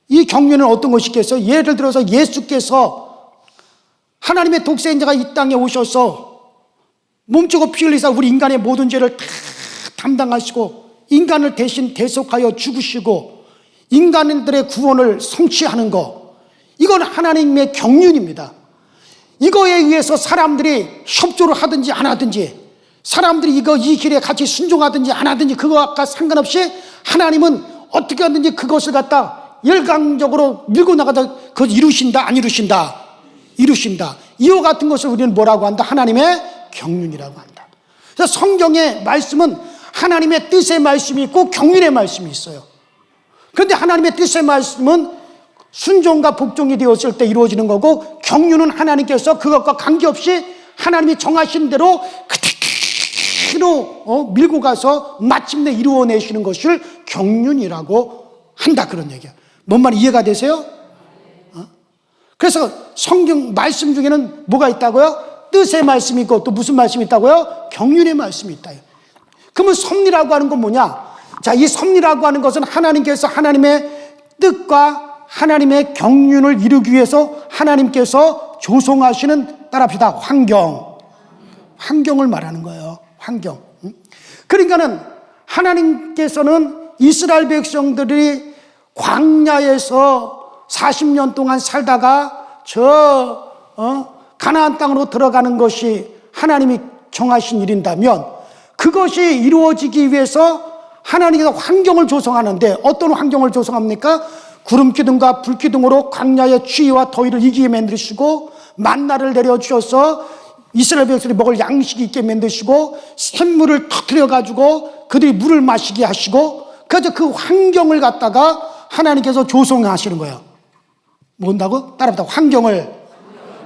이 경륜은 어떤 것이겠어요? 예를 들어서 예수께서 하나님의 독생자가 이 땅에 오셔서 몸주고 피 흘리사 우리 인간의 모든 죄를 다 담당하시고 인간을 대신 대속하여 죽으시고 인간들의 구원을 성취하는 거, 이건 하나님의 경륜입니다. 이거에 의해서 사람들이 협조를 하든지 안 하든지, 사람들이 이 길에 같이 순종하든지 안 하든지 그거와 상관없이 하나님은 어떻게 하든지 그것을 갖다 열강적으로 밀고 나가다 그걸 이루신다 안 이루신다? 이루신다. 이와 같은 것을 우리는 뭐라고 한다? 하나님의 경륜이라고 한다. 그래서 성경의 말씀은 하나님의 뜻의 말씀이 있고 경륜의 말씀이 있어요. 그런데 하나님의 뜻의 말씀은 순종과 복종이 되었을 때 이루어지는 거고, 경륜은 하나님께서 그것과 관계없이 하나님이 정하신 대로 그대로 밀고 가서 마침내 이루어내시는 것을 경륜이라고 한다, 그런 얘기야. 뭔 말 이해가 되세요? 그래서 성경 말씀 중에는 뭐가 있다고요? 뜻의 말씀이 있고 또 무슨 말씀이 있다고요? 경륜의 말씀이 있다. 그러면 섭리라고 하는 건 뭐냐? 자, 이 섭리라고 하는 것은 하나님께서 하나님의 뜻과 하나님의 경륜을 이루기 위해서 하나님께서 조성하시는, 따라합시다, 환경을 말하는 거예요. 환경. 그러니까는 하나님께서는 이스라엘 백성들이 광야에서 40년 동안 살다가 가나안 땅으로 들어가는 것이 하나님이 정하신 일인다면, 그것이 이루어지기 위해서 하나님께서 환경을 조성하는데 어떤 환경을 조성합니까? 구름 기둥과 불 기둥으로 광야의 추위와 더위를 이기게 만드시고, 만나를 내려주셔서 이스라엘 백성들이 먹을 양식이 있게 만드시고, 샘물을 터뜨려 가지고 그들이 물을 마시게 하시고, 그래서 그 환경을 갖다가 하나님께서 조성하시는 거예요. 뭔다고? 따라합니다. 환경을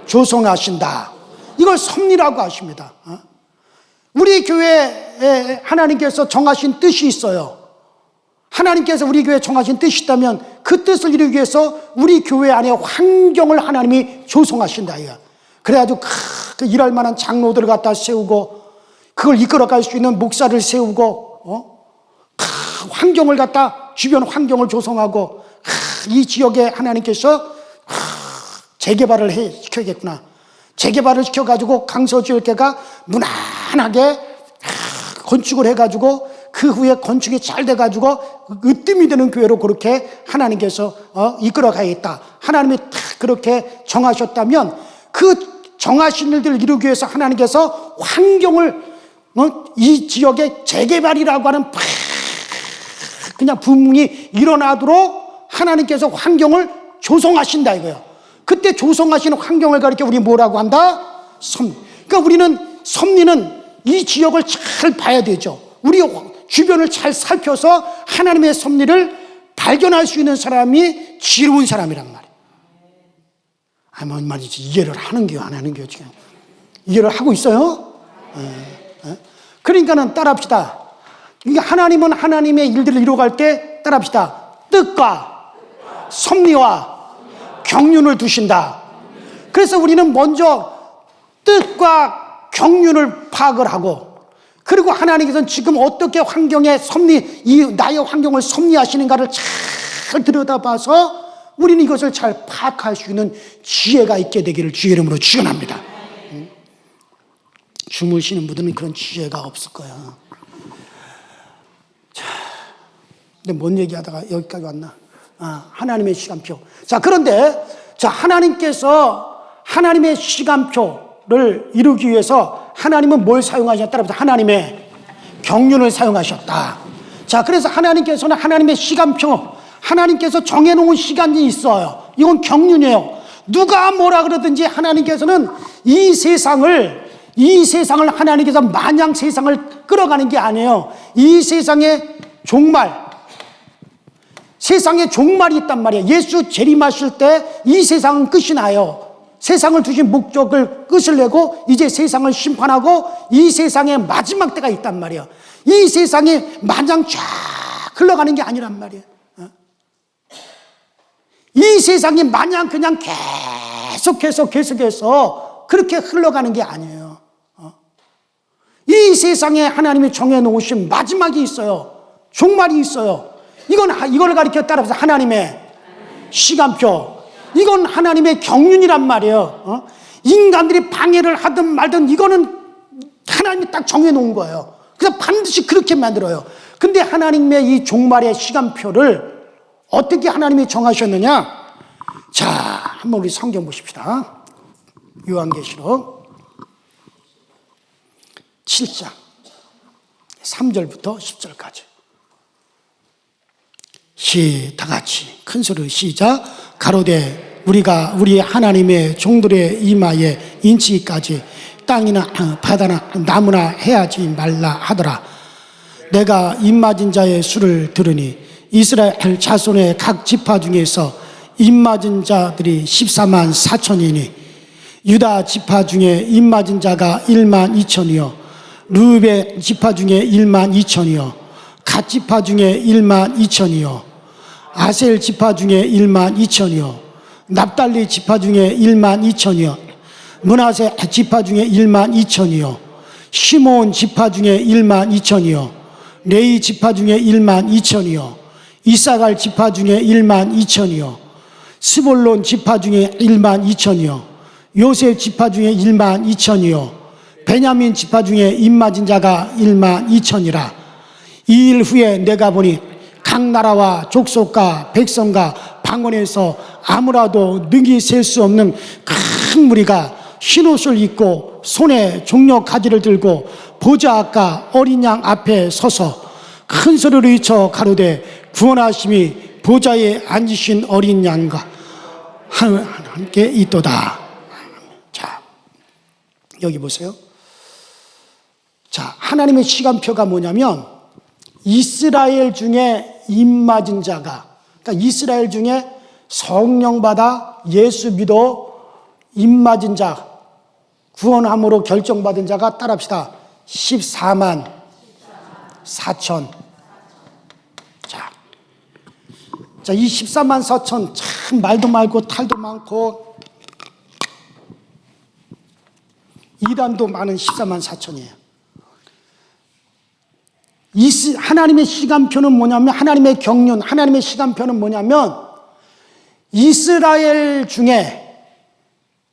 조성하신다. 이걸 섭리라고 하십니다. 우리 교회에 하나님께서 정하신 뜻이 있어요. 하나님께서 우리 교회에 정하신 뜻이 있다면 그 뜻을 이루기 위해서 우리 교회 안에 환경을 하나님이 조성하신다. 그래가지고 그 일할 만한 장로들을 갖다 세우고 그걸 이끌어갈 수 있는 목사를 세우고 환경을 갖다 주변 환경을 조성하고 이 지역에 하나님께서 재개발을 시켜야겠구나. 재개발을 시켜가지고 강서지역회가 무난하게 건축을 해가지고 그 후에 건축이 잘 돼가지고 으뜸이 되는 교회로 그렇게 하나님께서 이끌어 가야겠다. 하나님이 딱 그렇게 정하셨다면 그 정하신 일들을 이루기 위해서 하나님께서 환경을 이 지역의 재개발이라고 하는 그냥 부흥이 일어나도록 하나님께서 환경을 조성하신다 이거예요. 그때 조성하시는 환경을 가리켜 우리 뭐라고 한다? 섭리. 그러니까 우리는 섭리는 이 지역을 잘 봐야 되죠. 우리 주변을 잘 살펴서 하나님의 섭리를 발견할 수 있는 사람이 지혜로운 사람이란 말이에요. 뭔 말이지? 이해를 하는 게요, 안 하는 게요, 지금? 이해를 하고 있어요? 그러니까는 따라합시다. 하나님은 하나님의 일들을 이루어갈 때 따라합시다. 뜻과 섭리와 경륜을 두신다. 그래서 우리는 먼저 뜻과 경륜을 파악을 하고, 그리고 하나님께서는 지금 어떻게 환경에 나의 환경을 섭리하시는가를 잘 들여다봐서 우리는 이것을 잘 파악할 수 있는 지혜가 있게 되기를 주의 이름으로 축원합니다. 주무시는 분들은 그런 지혜가 없을 거야. 자, 근데 뭔 얘기하다가 여기까지 왔나? 하나님의 시간표. 자, 그런데 하나님께서 하나님의 시간표를 이루기 위해서 하나님은 뭘 사용하셨다? 하나님의 경륜을 사용하셨다. 자, 그래서 하나님께서는 하나님의 시간표, 하나님께서 정해놓은 시간이 있어요. 이건 경륜이에요. 누가 뭐라 그러든지 하나님께서는 이 세상을 하나님께서 마냥 세상을 끌어가는 게 아니에요. 이 세상의 세상에 종말이 있단 말이에요. 예수 재림하실 때 이 세상은 끝이 나요. 세상을 두신 목적을 끝을 내고 이제 세상을 심판하고 이 세상의 마지막 때가 있단 말이에요. 이 세상이 마냥 쫙 흘러가는 게 아니란 말이에요. 이 세상이 마냥 그냥 계속해서 그렇게 흘러가는 게 아니에요. 이 세상에 하나님이 정해놓으신 마지막이 있어요. 종말이 있어요. 이걸 가리켜 따라서 하나님의 시간표. 이건 하나님의 경륜이란 말이에요. 인간들이 방해를 하든 말든 이거는 하나님이 딱 정해놓은 거예요. 그래서 반드시 그렇게 만들어요. 근데 하나님의 이 종말의 시간표를 어떻게 하나님이 정하셨느냐? 자, 한번 우리 성경 보십시다. 요한계시록 7장 3절부터 10절까지. 다 같이 큰 소리로 시작. 가로되 우리가 우리 하나님의 종들의 이마에 인치기까지 땅이나 바다나 나무나 해하지 말라 하더라. 내가 입맞은 자의 수를 들으니 이스라엘 자손의 각 지파 중에서 입맞은 자들이 14만 4천이니 유다 지파 중에 입맞은 자가 1만 2천이요 르우벤 지파 중에 1만 2천이요 갓 지파 중에 1만 2천이요 아셀 지파 중에 1만 2천이요 납달리 지파 중에 1만 2천이요 므낫세 지파 중에 1만 2천이요 시몬 지파 중에 1만 2천이요 레위 지파 중에 1만 2천이요 이사갈 지파 중에 1만 2천이요 스볼론 지파 중에 1만 2천이요 요셉 지파 중에 1만 2천이요 베냐민 지파 중에 입맞은 자가 1만 2천이라. 이 일 후에 내가 보니 각 나라와 족속과 백성과 방언에서 아무라도 능히 셀 수 없는 큰 무리가 흰옷을 입고 손에 종려 가지를 들고 보좌 앞과 어린 양 앞에 서서 큰 소리로 외쳐 가로되 구원하심이 보좌에 앉으신 어린 양과 함께 있도다. 자, 여기 보세요. 자, 하나님의 시간표가 뭐냐면 이스라엘 중에 입맞은 자가, 그러니까 이스라엘 중에 성령 받아 예수 믿어 입맞은 자, 구원함으로 결정받은 자가 따라합시다. 14만 4천. 자, 이 14만 4천 참 말도 많고 탈도 많고 이단도 많은 14만 4천이에요. 하나님의 시간표는 뭐냐면, 하나님의 경륜, 하나님의 시간표는 뭐냐면, 이스라엘 중에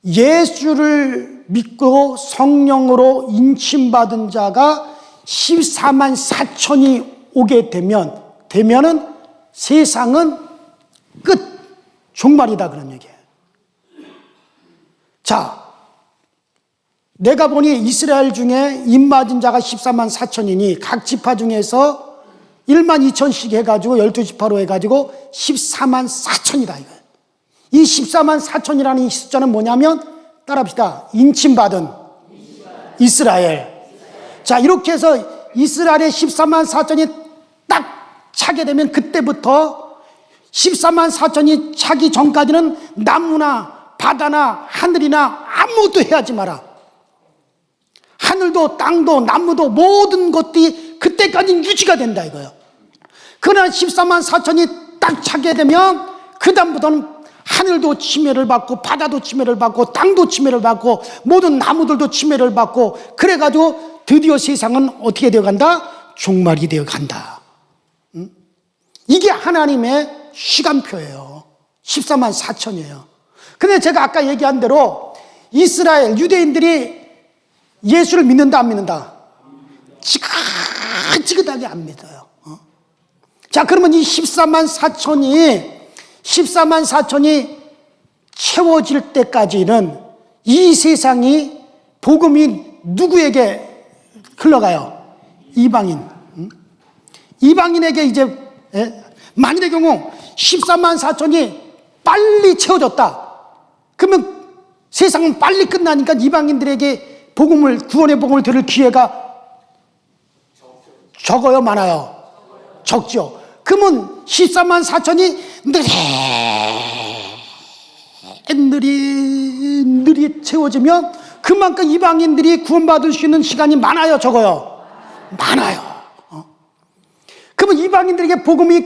예수를 믿고 성령으로 인침받은 자가 14만 4천이 오게 되면은 세상은 끝, 종말이다, 그런 얘기예요. 자, 내가 보니 이스라엘 중에 입맞은 자가 14만 4천이니 각 지파 중에서 1만 2천씩 해가지고 12지파로 해가지고 14만 4천이다 이거예요. 이 14만 4천이라는 이 숫자는 뭐냐면, 따라합시다. 인침받은 이스라엘. 자, 이렇게 해서 이스라엘의 14만 4천이 딱 차게 되면 그때부터 14만 4천이 차기 전까지는 나무나 바다나 하늘이나 아무것도 해야지 마라. 하늘도 땅도 나무도 모든 것들이 그때까지는 유지가 된다 이거예요. 그러나 14만 4천이 딱 차게 되면 그 다음부터는 하늘도 침해를 받고 바다도 침해를 받고 땅도 침해를 받고 모든 나무들도 침해를 받고, 그래가지고 드디어 세상은 어떻게 되어간다? 종말이 되어간다. 이게 하나님의 시간표예요. 14만 4천이에요. 근데 제가 아까 얘기한 대로 이스라엘 유대인들이 예수를 믿는다 안 믿는다? 지긋지긋하게 안 믿어요. 자, 그러면 이 14만 4천이 채워질 때까지는 이 세상이, 복음이 누구에게 흘러가요? 이방인. 이방인에게 이제, 만일의 경우 14만 4천이 빨리 채워졌다. 그러면 세상은 빨리 끝나니까 이방인들에게 구원의 복음을 들을 기회가 적어요, 많아요? 적죠. 그러면 14만 4천이 느리 채워지면 그만큼 이방인들이 구원받을 수 있는 시간이 많아요, 적어요? 많아요. 그러면 이방인들에게 복음이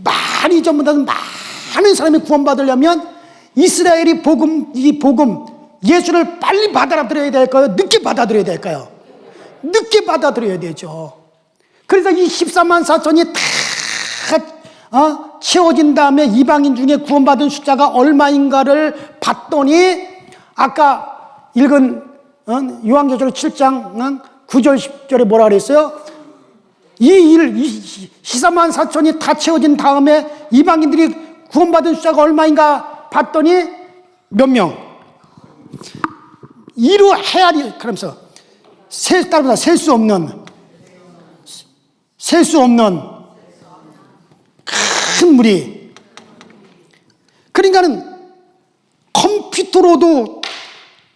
많이 전부다 많은 사람이 구원받으려면 이스라엘이 이 복음, 예수를 빨리 받아들여야 될까요? 늦게 받아들여야 될까요? 늦게 받아들여야 되죠. 그래서 이 14만 4천이 다 채워진 다음에 이방인 중에 구원받은 숫자가 얼마인가를 봤더니, 아까 읽은 요한계시록 7장 9절 10절에 뭐라 그랬어요? 이 14만 4천이 다 채워진 다음에 이방인들이 구원받은 숫자가 얼마인가 봤더니 몇 명? 이루 헤아리, 그러면서 셀 수 없는 큰 무리. 그러니까는 컴퓨터로도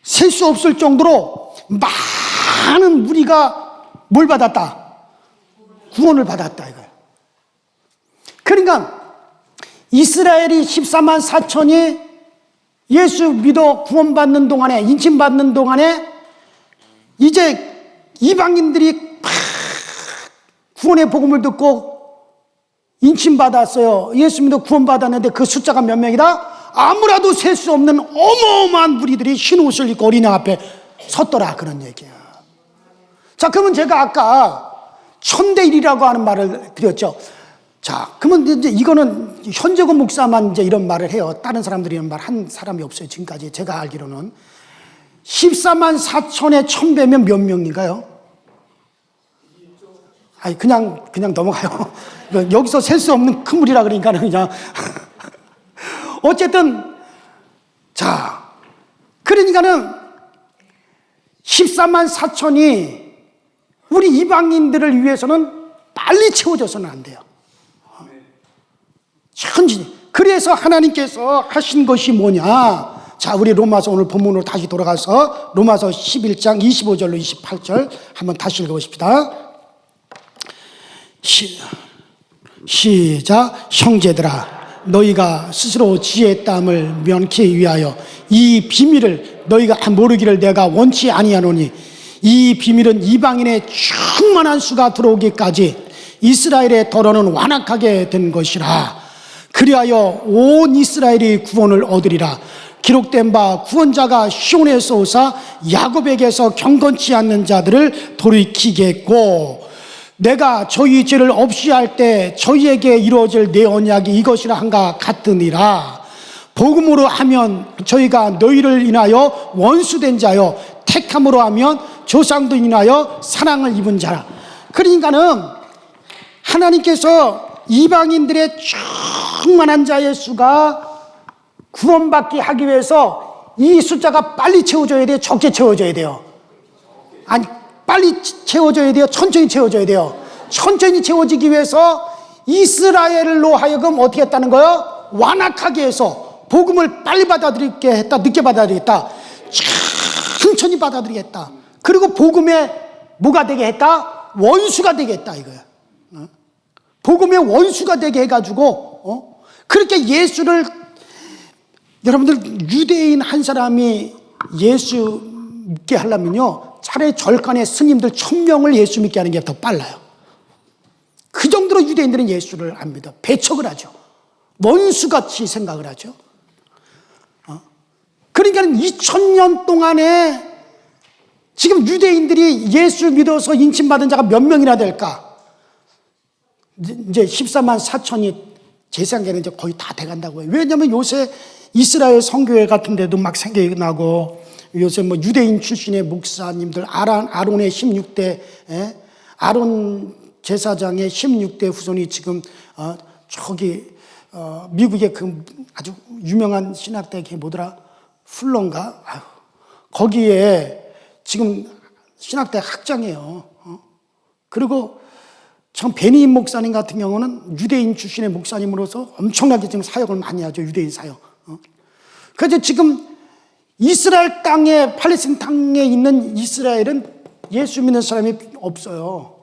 셀 수 없을 정도로 많은 무리가 뭘 받았다? 구원을 받았다 이거예요. 그러니까 이스라엘이 14만 4천이 예수 믿어 구원받는 동안에, 인침받는 동안에 이제 이방인들이 구원의 복음을 듣고 인침받았어요. 예수 믿어 구원받았는데 그 숫자가 몇 명이다? 아무라도 셀 수 없는 어마어마한 무리들이 흰 옷을 입고 어린양 앞에 섰더라, 그런 얘기야. 자, 그러면 제가 아까 1000대1이라고 하는 말을 드렸죠. 자, 그러면 이제 이거는 현재건 목사만 이제 이런 말을 해요. 다른 사람들이 이런 말 한 사람이 없어요, 지금까지. 제가 알기로는. 14만 4천에 1000배면 몇 명인가요? 아니, 그냥 넘어가요. 여기서 셀 수 없는 큰 물이라 그러니까 그냥. 어쨌든, 자, 그러니까는 14만 4천이 우리 이방인들을 위해서는 빨리 채워져서는 안 돼요. 천천히. 그래서 하나님께서 하신 것이 뭐냐? 자, 우리 로마서 오늘 본문으로 다시 돌아가서 로마서 11장 25절로 28절 한번 다시 읽어보십시다. 시작. 형제들아, 너희가 스스로 지혜의 땀을 면케 위하여 이 비밀을 너희가 모르기를 내가 원치 아니하노니, 이 비밀은 이방인의 충만한 수가 들어오기까지 이스라엘의 더러는 완악하게 된 것이라. 그리하여 온 이스라엘이 구원을 얻으리라. 기록된 바 구원자가 시온에서 오사 야곱에게서 경건치 않는 자들을 돌이키겠고 내가 저희 죄를 없이 할 때 저희에게 이루어질 내 언약이 이것이라 한가 같으니라. 복음으로 하면 저희가 너희를 인하여 원수된 자요 택함으로 하면 조상도 인하여 사랑을 입은 자라. 그러니까는 하나님께서 이방인들의 충만한 자의 수가 구원받게 하기 위해서 이 숫자가 빨리 채워져야 돼요? 적게 채워져야 돼요? 아니, 빨리 채워져야 돼요? 천천히 채워져야 돼요? 천천히 채워지기 위해서 이스라엘로 하여금 어떻게 했다는 거예요? 완악하게 해서 복음을 빨리 받아들이게 했다. 늦게 받아들이겠다. 천천히 받아들이겠다. 그리고 복음에 뭐가 되게 했다? 원수가 되게 했다 이거야. 복음의 원수가 되게 해가지고 그렇게 예수를, 여러분들 유대인 한 사람이 예수 믿게 하려면요 차라리 절간의 스님들 1000명을 예수 믿게 하는 게 더 빨라요. 그 정도로 유대인들은 예수를 안 믿어. 배척을 하죠. 원수같이 생각을 하죠. 그러니까 2000년 동안에 지금 유대인들이 예수 믿어서 인침받은 자가 몇 명이나 될까? 이제 14만 4천이 제 생각에는 이제 거의 다 돼간다고 해요. 왜냐하면 요새 이스라엘 선교회 같은 데도 막 생겨나고, 요새 뭐 유대인 출신의 목사님들, 아론의 16대, 아론 제사장의 16대 후손이 지금 미국의 그 아주 유명한 신학대 그 뭐더라? 플런가? 아유, 거기에 지금 신학대 학장이에요. 그리고 참 베니인 목사님 같은 경우는 유대인 출신의 목사님으로서 엄청나게 지금 사역을 많이 하죠. 유대인 사역. 그래서 지금 이스라엘 땅에, 팔레스타인 땅에 있는 이스라엘은 예수 믿는 사람이 없어요.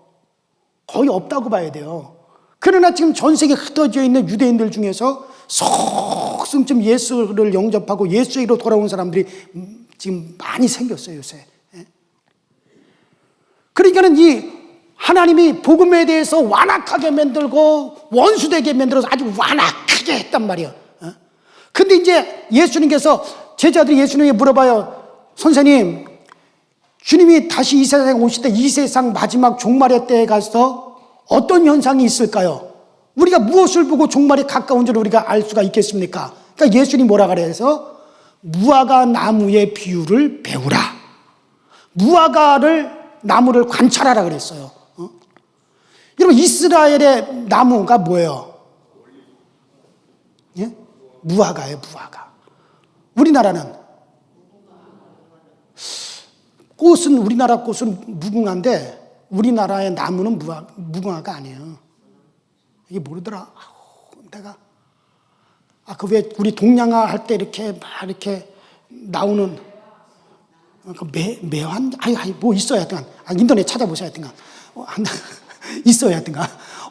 거의 없다고 봐야 돼요. 그러나 지금 전 세계에 흩어져 있는 유대인들 중에서 속승쯤 예수를 영접하고 예수에게로 돌아온 사람들이 지금 많이 생겼어요, 요새. 그러니까는 이 하나님이 복음에 대해서 완악하게 만들고 원수되게 만들어서 아주 완악하게 했단 말이에요. 근데 이제 예수님께서, 제자들이 예수님에게 물어봐요. 선생님, 주님이 다시 이 세상에 오실 때 이 세상 마지막 종말의 때에 가서 어떤 현상이 있을까요? 우리가 무엇을 보고 종말이 가까운 줄 우리가 알 수가 있겠습니까? 그러니까 예수님이 뭐라 그래서 무화과 나무의 비유를 배우라. 나무를 관찰하라 그랬어요. 여러분, 이스라엘의 나무가 뭐예요? 예? 무화과예요, 무화과. 우리나라는 꽃은, 우리나라 꽃은 무궁화인데 우리나라의 나무는 무궁화가 아니에요. 이게 모르더라. 내가 그 왜 우리 동양화 할 때 이렇게 막 이렇게 나오는 그 매환 뭐 있어야 하여튼 인터넷 찾아보셔야 하여튼 있어야 하여튼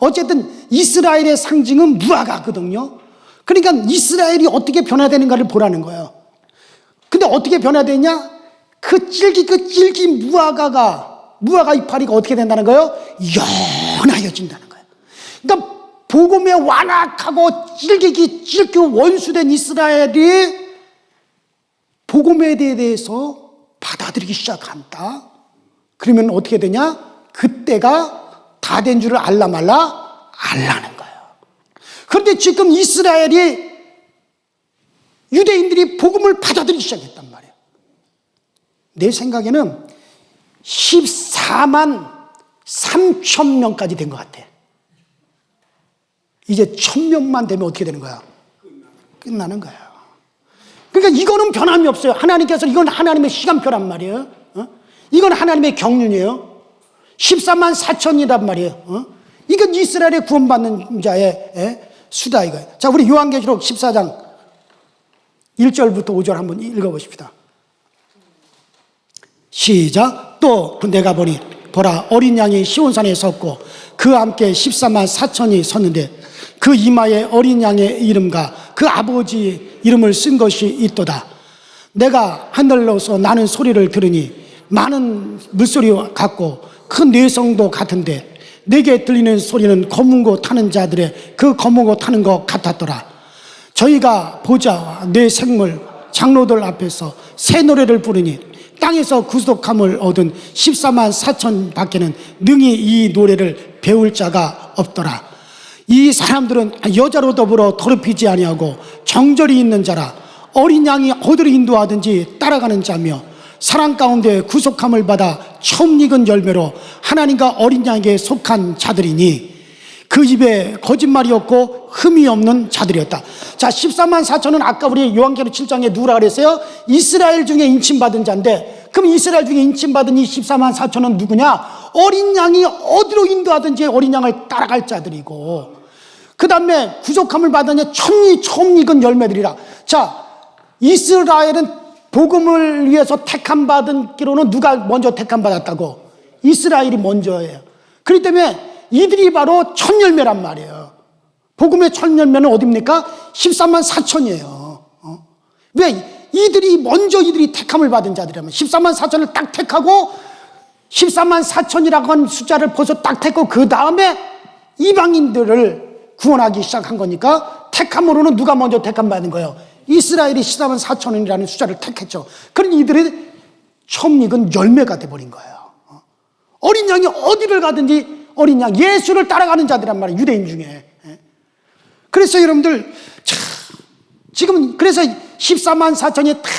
어쨌든 이스라엘의 상징은 무화과거든요. 그러니까 이스라엘이 어떻게 변화되는가를 보라는 거예요. 근데 어떻게 변화되냐? 그 질긴 무화과 이파리가 어떻게 된다는 거예요? 연하여진다는 거예요. 그러니까 복음에 완악하고 질기고 원수된 이스라엘이 복음에 대해서 받아들이기 시작한다. 그러면 어떻게 되냐? 그때가 다 된 줄을 알라 말라 알라는 거예요. 그런데 지금 이스라엘이, 유대인들이 복음을 받아들이기 시작했단 말이에요. 내 생각에는 14만 3천 명까지 된 것 같아. 이제 1000명만 되면 어떻게 되는 거야? 끝나는 거야. 그러니까 이거는 변함이 없어요. 하나님께서, 이건 하나님의 시간표란 말이에요. 이건 하나님의 경륜이에요. 14만 4천이란 말이에요. 이건 이스라엘의 구원받는 자의 수다 이거예요. 자, 우리 요한계시록 14장 1절부터 5절 한번 읽어보십시다. 시작. 또 내가 보니 보라, 어린 양이 시온산에 섰고 그와 함께 14만 4천이 섰는데 그 이마에 어린 양의 이름과 그 아버지 이름을 쓴 것이 있도다. 내가 하늘로서 나는 소리를 들으니 많은 물소리 같고 큰 뇌성도 같은데 내게 들리는 소리는 검은 고 타는 자들의 그 검은 고 타는 것 같았더라. 저희가 보자 내 생물 장로들 앞에서 새 노래를 부르니 땅에서 구속함을 얻은 14만 4천 밖에는 능히 이 노래를 배울 자가 없더라. 이 사람들은 여자로 더불어 더럽히지 아니하고 정절이 있는 자라. 어린 양이 어디로 인도하든지 따라가는 자며 사랑 가운데 구속함을 받아 처음 익은 열매로 하나님과 어린 양에게 속한 자들이니 그 입에 거짓말이 없고 흠이 없는 자들이었다. 자, 14만 4천은 아까 우리 요한계시록 7장에 누구라 그랬어요? 이스라엘 중에 인침받은 자인데, 그럼 이스라엘 중에 인침받은 이 14만 4천은 누구냐? 어린 양이 어디로 인도하든지 어린 양을 따라갈 자들이고, 그 다음에 구속함을 받으니 처음 익은 열매들이라. 자, 이스라엘은 복음을 위해서 택함 받은 기로는 누가 먼저 택함 받았다고? 이스라엘이 먼저예요. 그렇기 때문에 이들이 바로 첫 열매란 말이에요. 복음의 첫 열매는 어디입니까? 14만 4천이에요. 왜? 이들이 택함을 받은 자들이라면 14만 4천을 딱 택하고 14만 4천이라고 하는 숫자를 벌써 딱 택고 그 다음에 이방인들을 구원하기 시작한 거니까 택함으로는 누가 먼저 택함 받은 거예요? 이스라엘이 14만 4천이라는 숫자를 택했죠. 그러니 이들이 처음 익은 열매가 돼버린 거예요. 어린 양이 어디를 가든지 어린 양, 예수를 따라가는 자들란 말이에요, 유대인 중에. 그래서 여러분들, 지금 그래서 14만 4천이 다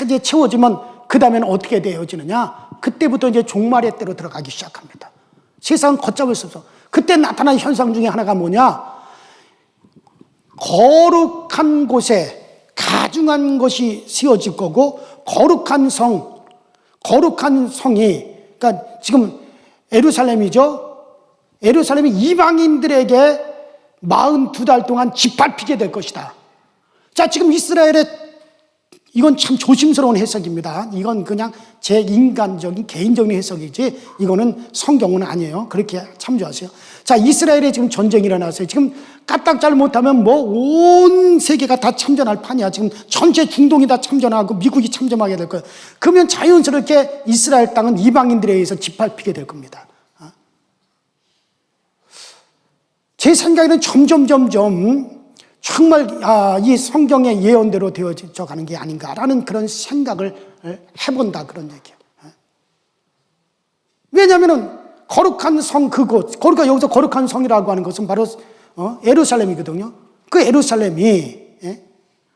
이제 채워지면 그 다음에는 어떻게 되어지느냐? 그때부터 이제 종말의 때로 들어가기 시작합니다. 세상은 걷잡을 수 없어. 그때 나타난 현상 중에 하나가 뭐냐? 거룩한 곳에 가증한 것이 세워질 거고, 거룩한 성이, 그러니까 지금 예루살렘이죠. 예루살렘이 이방인들에게 42달 동안 짓밟히게 될 것이다. 자, 지금 이스라엘의, 이건 참 조심스러운 해석입니다. 이건 그냥 제 인간적인 개인적인 해석이지 이거는 성경은 아니에요. 그렇게 참조하세요. 자, 이스라엘에 지금 전쟁이 일어났어요. 지금 까딱 잘못하면 온 세계가 다 참전할 판이야. 지금 전체 중동이 다 참전하고 미국이 참전하게 될 거예요. 그러면 자연스럽게 이스라엘 땅은 이방인들에 의해서 짓밟히게 될 겁니다. 제 생각에는 점점 정말 이 성경의 예언대로 되어져 가는 게 아닌가라는 그런 생각을 해본다, 그런 얘기예요. 왜냐하면 거룩한 성 그곳, 그러니까 여기서 거룩한 성이라고 하는 것은 바로 예루살렘이거든요. 그 예루살렘이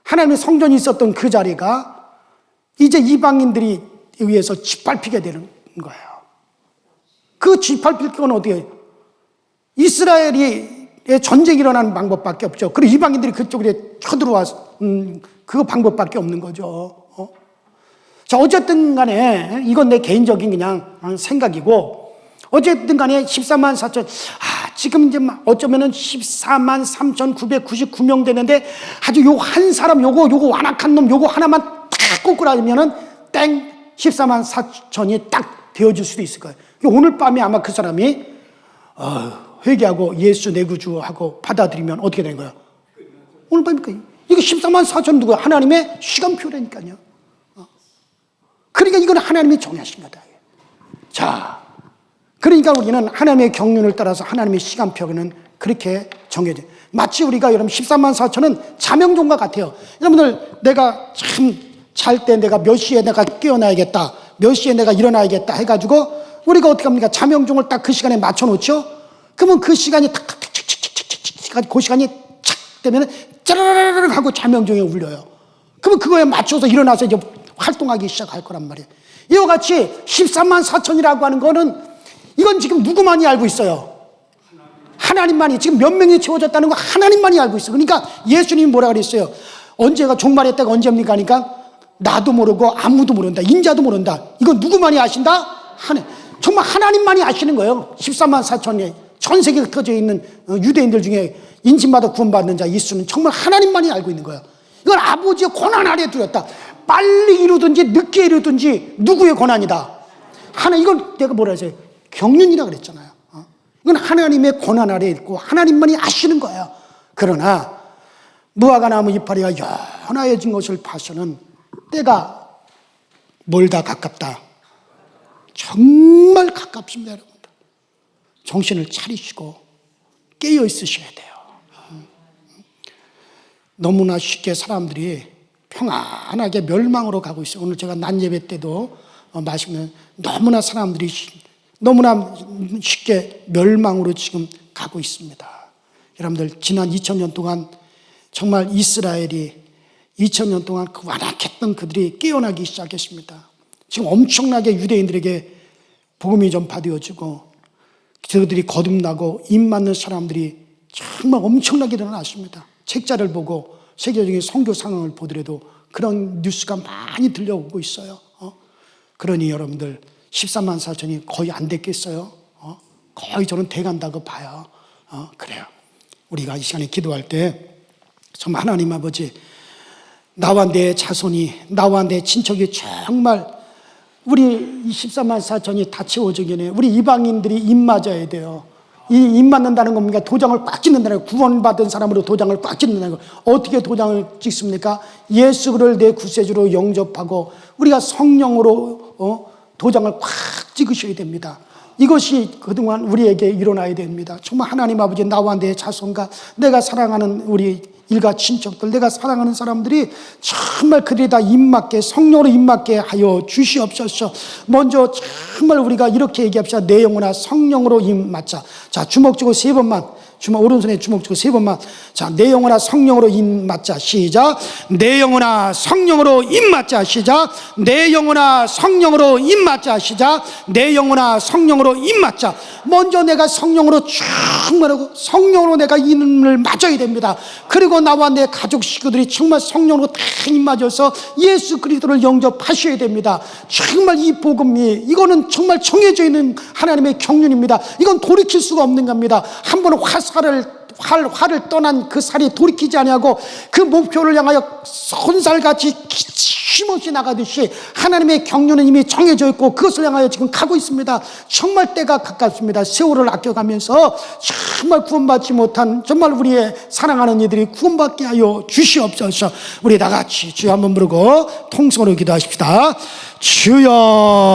하나님의 성전이 있었던 그 자리가 이제 이방인들이 의해서 짓밟히게 되는 거예요. 그 짓밟힐 건 어디에? 이스라엘이 전쟁이 일어나는 방법밖에 없죠. 그리고 이방인들이 그쪽으로 쳐들어와서 그 방법밖에 없는 거죠. 자, 어쨌든 간에 이건 내 개인적인 그냥 생각이고, 어쨌든 간에 14만 4천, 지금 이제 어쩌면은 14만 3,999명 되는데 아주 요 한 사람, 요거 완악한 놈, 요거 하나만 딱 꼬꾸라면은 땡! 14만 4천이 딱 되어질 수도 있을 거예요. 오늘 밤에 아마 그 사람이, 회개하고 예수 내 구주하고 받아들이면 어떻게 되는 거예요? 오늘 밤에 이거 14만 4천 누구야? 하나님의 시간표라니까요. 그러니까 이건 하나님이 정하신 거다. 자, 그러니까 우리는 하나님의 경륜을 따라서 하나님의 시간표는 그렇게 정해져요. 마치 우리가 여러분 14만 4천은 자명종과 같아요. 여러분들, 내가 참 잘 때 내가 몇 시에 내가 깨어나야겠다, 몇 시에 내가 일어나야겠다 해가지고 우리가 어떻게 합니까? 자명종을 딱 그 시간에 맞춰놓죠. 그러면 그 시간이 탁탁탁탁탁탁 그 시간이 착 되면 짜라라락 하고 자명종이 울려요. 그러면 그거에 맞춰서 일어나서 이제 활동하기 시작할 거란 말이에요. 이와 같이 14만 4천이라고 하는 거는 이건 지금 누구만이 알고 있어요? 하나님만이. 지금 몇 명이 채워졌다는 거 하나님만이 알고 있어요. 그러니까 예수님이 뭐라 그랬어요? 언제가 종말의 때가 언제입니까? 하니까 나도 모르고 아무도 모른다, 인자도 모른다. 이건 누구만이 아신다? 정말 하나님만이 아시는 거예요. 14만 4천이 전 세계에 흩어져 있는 유대인들 중에 인침받아 구원받는 자 이수는 정말 하나님만이 알고 있는 거예요. 이건 아버지의 권한 아래에 두었다. 빨리 이루든지 늦게 이루든지 누구의 권한이다? 이건 내가 뭐라 했어요? 경륜이라 그랬잖아요. 이건 하나님의 권한 아래에 있고 하나님만이 아시는 거예요. 그러나 무화과 나무 이파리가 연하여진 것을 봐서는 때가 멀다 가깝다. 정말 가깝습니다, 여러분들. 정신을 차리시고 깨어 있으셔야 돼요. 너무나 쉽게 사람들이 평안하게 멸망으로 가고 있어요. 오늘 제가 낮 예배 때도 마시면 너무나 사람들이 너무나 쉽게 멸망으로 지금 가고 있습니다. 여러분들 지난 2000년 동안 정말 이스라엘이 2000년 동안 그 완악했던 그들이 깨어나기 시작했습니다. 지금 엄청나게 유대인들에게 복음이 전파되어지고 그들이 거듭나고 입 맞는 사람들이 정말 엄청나게 일어났습니다. 책자를 보고 세계적인 선교 상황을 보더라도 그런 뉴스가 많이 들려오고 있어요. 그러니 여러분들 13만 4천이 거의 안 됐겠어요? 거의 저는 돼간다고 봐요. 그래요. 우리가 이 시간에 기도할 때 정말 하나님 아버지, 나와 내 자손이, 나와 내 친척이 정말 우리 14만 4천이 다 채워지기 전에 우리 이방인들이 입 맞아야 돼요. 이 입 맞는다는 겁니까? 도장을 꽉 찍는다는 거예요. 구원받은 사람으로 도장을 꽉 찍는다는 거예요. 어떻게 도장을 찍습니까? 예수를 내 구세주로 영접하고 우리가 성령으로 도장을 꽉 찍으셔야 됩니다. 이것이 그동안 우리에게 일어나야 됩니다. 정말 하나님 아버지, 나와 내 자손과 내가 사랑하는 우리 일가 친척들, 내가 사랑하는 사람들이 정말 그들이 다 입맞게, 성령으로 입맞게 하여 주시옵소서. 먼저 정말 우리가 이렇게 얘기합시다. 내 영혼아 성령으로 입맞자. 자, 주먹 쥐고 3번만, 오른손에 주먹 쥐고 3번만. 자, 내 영혼아 성령으로 입맞자. 시작. 내 영혼아 성령으로 입맞자. 시작. 내 영혼아 성령으로 입맞자. 시작. 내 영혼아 성령으로 입맞자. 먼저 내가 성령으로 충만하고 성령으로 내가 이름을 맞아야 됩니다. 그리고 나와 내 가족 식구들이 정말 성령으로 다 입맞아서 예수 그리스도를 영접하셔야 됩니다. 정말 이 복음이, 이거는 정말 정해져 있는 하나님의 경륜입니다. 이건 돌이킬 수가 없는 겁니다. 한 번 활을 떠난 그 살이 돌이키지 아니하고 그 목표를 향하여 손살같이 힘없이 나가듯이 하나님의 경륜은 이미 정해져 있고 그것을 향하여 지금 가고 있습니다. 정말 때가 가깝습니다. 세월을 아껴가면서 정말 구원받지 못한 정말 우리의 사랑하는 이들이 구원받게 하여 주시옵소서. 우리 다 같이 주여 한번 부르고 통성으로 기도하십시다. 주여.